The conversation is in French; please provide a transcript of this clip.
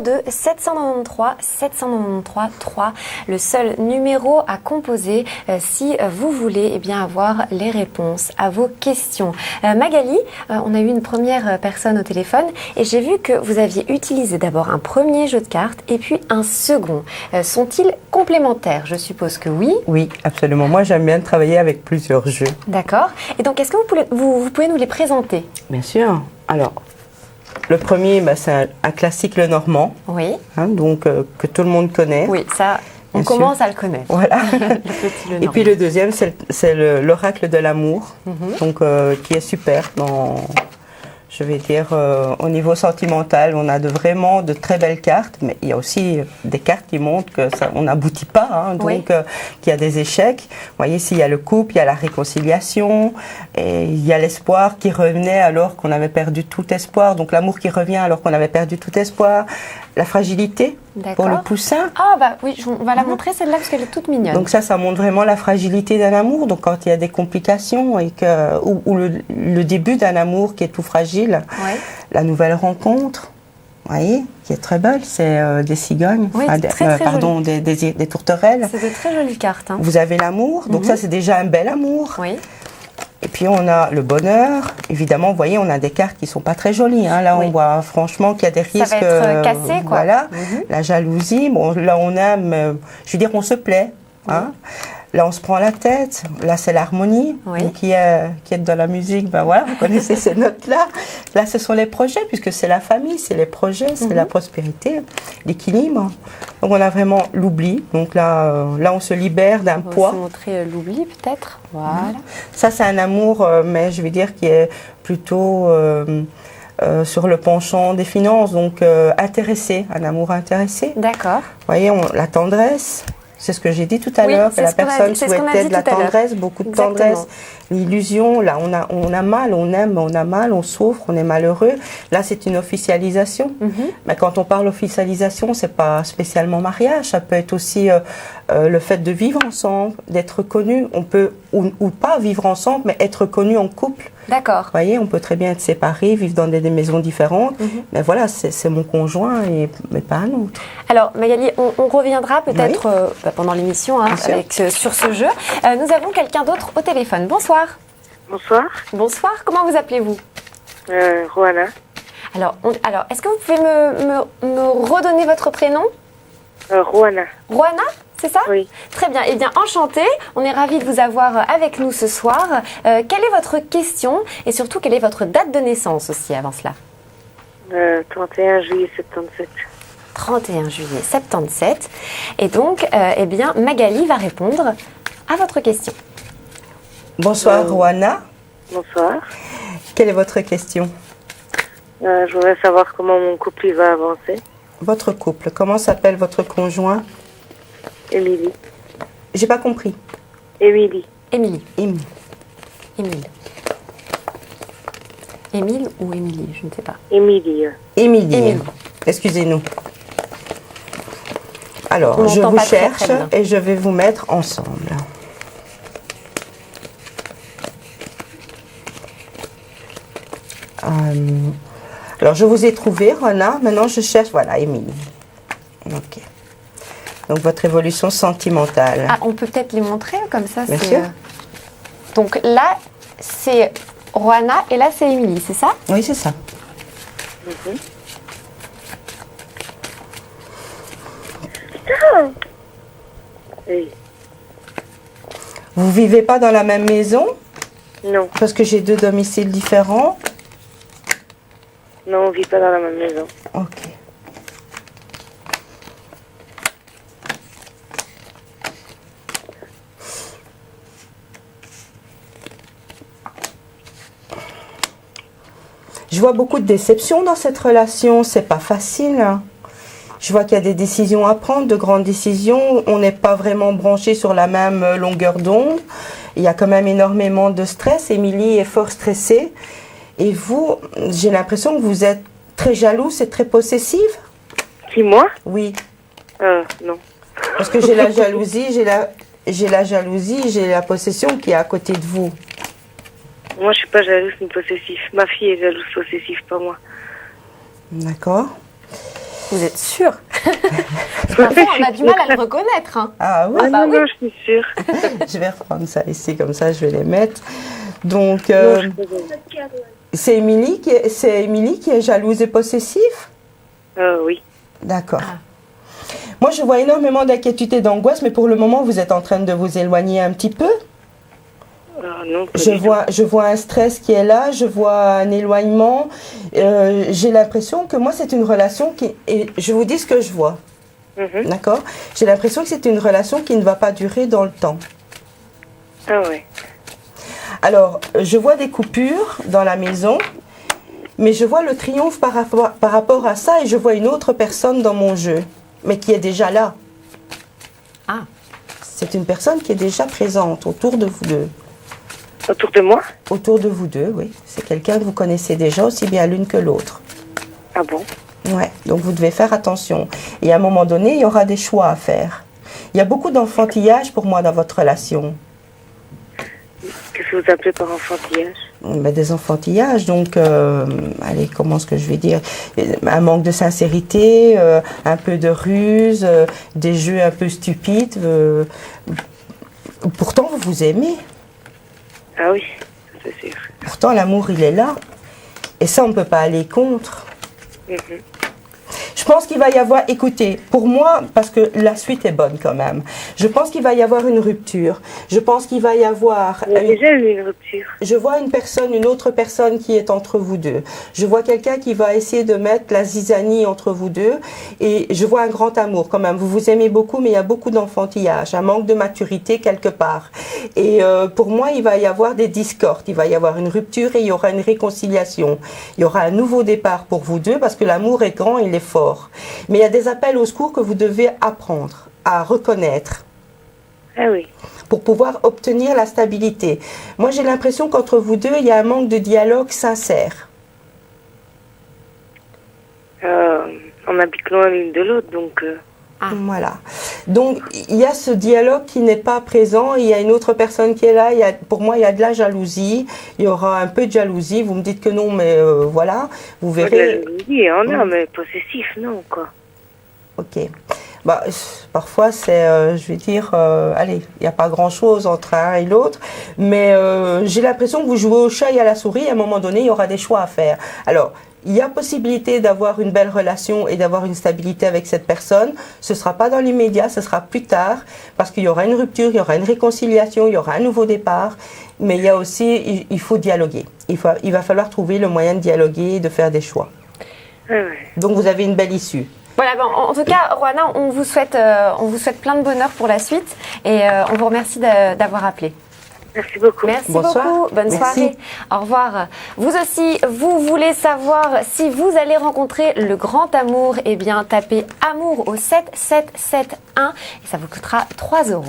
02 793 793 3, le seul numéro à composer si vous voulez avoir les réponses à vos questions. Magali, on a eu une première personne au téléphone et j'ai vu que vous aviez utilisé d'abord un premier jeu de cartes et puis un second. Sont-ils complémentaires? Je suppose que oui. Oui, absolument. Moi, j'aime bien travailler avec plusieurs jeux. D'accord. Et donc, est-ce que vous pouvez nous les présenter? Bien sûr. Alors, le premier, c'est un classique le normand. Oui. Donc, que tout le monde connaît. Oui, ça, on commence à le connaître. Voilà. Et puis le deuxième, c'est l'oracle de l'amour, donc qui est super dans, je vais dire, au niveau sentimental. On a vraiment de très belles cartes, mais il y a aussi des cartes qui montrent que ça, on n'aboutit pas, donc qu'il y a des échecs. Vous voyez, ici, il y a le couple, il y a la réconciliation, et il y a l'espoir qui revenait alors qu'on avait perdu tout espoir. Donc l'amour qui revient alors qu'on avait perdu tout espoir. La fragilité pour le poussin. Ah bah oui, on va la montrer celle-là parce qu'elle est toute mignonne. Donc ça montre vraiment la fragilité d'un amour. Donc quand il y a des complications et ou le début d'un amour qui est tout fragile, la nouvelle rencontre, vous voyez, qui est très belle, c'est des cigognes, des tourterelles. C'est de très jolies cartes. Vous avez l'amour, donc ça c'est déjà un bel amour. Oui. Et puis on a le bonheur. Évidemment, vous voyez, on a des cartes qui sont pas très jolies. Là, on voit franchement qu'il y a des risques. Ça va être cassé, quoi. Voilà. La jalousie. Bon, là, on aime. Je veux dire, on se plaît. Là, on se prend la tête. Là, c'est l'harmonie. Donc, qui est dans la musique. Ben voilà, vous connaissez ces notes-là. Là, ce sont les projets, puisque c'est la famille, c'est les projets, c'est la prospérité, l'équilibre. Donc, on a vraiment l'oubli. Donc là, on se libère d'un poids. On va montrer l'oubli, peut-être. Voilà. Ça, c'est un amour, mais je vais dire qui est plutôt sur le penchant des finances, donc intéressé, un amour intéressé. D'accord. Vous voyez, la tendresse. C'est ce que j'ai dit tout à l'heure, que la personne souhaitait de la tendresse, beaucoup de tendresse, l'illusion. Là, on a mal, on aime, on a mal, on souffre, on est malheureux. Là, c'est une officialisation. Mais quand on parle officialisation, c'est pas spécialement mariage. Ça peut être aussi le fait de vivre ensemble, d'être connu. On peut ou pas vivre ensemble, mais être connu en couple. D'accord. Vous voyez, on peut très bien être séparés, vivre dans des maisons différentes. Mais voilà, c'est mon conjoint, mais pas un autre. Alors, Magali, on reviendra peut-être pendant l'émission sur ce jeu. Nous avons quelqu'un d'autre au téléphone. Bonsoir. Bonsoir. Bonsoir. Comment vous appelez-vous? Roana. Alors, est-ce que vous pouvez me redonner votre prénom? Roana. Roana, c'est ça? Oui. Très bien. Eh bien, enchantée. On est ravis de vous avoir avec nous ce soir. Quelle est votre question et surtout, quelle est votre date de naissance aussi avant cela? 31 juillet 77. 31 juillet 77. Et donc, eh bien, Magali va répondre à votre question. Bonsoir, Roana. Bonsoir. Quelle est votre question? Je voudrais savoir comment mon couple va avancer. Votre couple, comment s'appelle votre conjoint? Émilie. J'ai pas compris. Émilie. Émilie. Émilie. Émile ou Émilie, je ne sais pas. Émilie. Émilie. Excusez-nous. Alors, je vous cherche et je vais vous mettre ensemble. Alors, je vous ai trouvé, Rona. Maintenant, je cherche. Voilà, Émilie. Ok. Donc, votre évolution sentimentale. Ah, on peut peut-être les montrer comme ça. Bien sûr. Donc là, c'est Roana et là, c'est Émilie, c'est ça? Oui, c'est ça. Oui. Vous vivez pas dans la même maison? Non. Parce que j'ai deux domiciles différents. Non, on vit pas dans la même maison. Ok. Je vois beaucoup de déceptions dans cette relation, c'est pas facile. Je vois qu'il y a des décisions à prendre, de grandes décisions. On n'est pas vraiment branché sur la même longueur d'onde. Il y a quand même énormément de stress. Émilie est fort stressée. Et vous, j'ai l'impression que vous êtes très jalouse et très possessive. Qui, moi? Oui. Non. Parce que j'ai la jalousie, j'ai la possession qui est à côté de vous. Moi, je suis pas jalouse ni possessive. Ma fille est jalouse possessive, pas moi. D'accord. Vous êtes sûr? Parfois, on a du mal à le reconnaître. Hein. Ah oui, non, je suis sûre. je vais reprendre ça ici, comme ça je vais les mettre. Donc, Non, je peux pas. c'est Émilie qui est jalouse et possessive? Oui. D'accord. Moi, je vois énormément d'inquiétude et d'angoisse, mais pour le moment, vous êtes en train de vous éloigner un petit peu. Non, pas Je du vois un stress qui est là, je vois un éloignement. J'ai l'impression que moi, c'est une relation qui... Et je vous dis ce que je vois. tout. Mhm. D'accord? J'ai l'impression que c'est une relation qui ne va pas durer dans le temps. Ah ouais. Alors, je vois des coupures dans la maison, mais je vois le triomphe par rapport à ça et je vois une autre personne dans mon jeu, mais qui est déjà là. Ah. C'est une personne qui est déjà présente autour de vous deux. Autour de moi? Autour de vous deux, oui. C'est quelqu'un que vous connaissez déjà aussi bien l'une que l'autre. Ah bon? Ouais, donc vous devez faire attention. Et à un moment donné, il y aura des choix à faire. Il y a beaucoup d'enfantillage pour moi dans votre relation. Qu'est-ce que vous appelez par enfantillage? Ben, des enfantillages, donc, allez, comment est-ce que je vais dire? Un manque de sincérité, un peu de ruse, des jeux un peu stupides. Pourtant, vous vous aimez. Ah oui, c'est sûr. Pourtant, l'amour, il est là. Et ça, on ne peut pas aller contre. Mhm. Je pense qu'il va y avoir, écoutez, pour moi, parce que la suite est bonne quand même, je pense qu'il va y avoir une rupture. Je pense qu'il va y avoir... Il y a déjà eu une rupture. Je vois une autre personne qui est entre vous deux. Je vois quelqu'un qui va essayer de mettre la zizanie entre vous deux. Et je vois un grand amour quand même. Vous vous aimez beaucoup, mais il y a beaucoup d'enfantillage, un manque de maturité quelque part. Et pour moi, il va y avoir des discordes. Il va y avoir une rupture et il y aura une réconciliation. Il y aura un nouveau départ pour vous deux parce que l'amour est grand, il est fort. Mais il y a des appels au secours que vous devez apprendre à reconnaître Ah oui. pour pouvoir obtenir la stabilité. Moi, j'ai l'impression qu'entre vous deux, il y a un manque de dialogue sincère. On habite loin l'une de l'autre, donc... Voilà. Donc, il y a ce dialogue qui n'est pas présent. Il y a une autre personne qui est là. Pour moi, il y a de la jalousie. Il y aura un peu de jalousie. Vous me dites que non, mais voilà. Vous Pas de la verrez. jalousie, il y en a, mais possessif, non, quoi. Ok. Bah, parfois, c'est, je vais dire, allez, il n'y a pas grand-chose entre un et l'autre, mais j'ai l'impression que vous jouez au chat et à la souris. À un moment donné, il y aura des choix à faire. Alors, il y a possibilité d'avoir une belle relation et d'avoir une stabilité avec cette personne. Ce ne sera pas dans l'immédiat, ce sera plus tard, parce qu'il y aura une rupture, il y aura une réconciliation, il y aura un nouveau départ. Mais il y a aussi, il faut dialoguer. Il va falloir trouver le moyen de dialoguer et de faire des choix. Ah ouais. Donc, vous avez une belle issue. Voilà, bon, en tout cas, Roana, on vous souhaite plein de bonheur pour la suite et on vous remercie d'avoir appelé. Merci beaucoup. Merci Bonsoir. beaucoup, bonne Merci. soirée, au revoir. Vous aussi, vous voulez savoir si vous allez rencontrer le grand amour, eh bien tapez amour au 7771 et ça vous coûtera 3 €.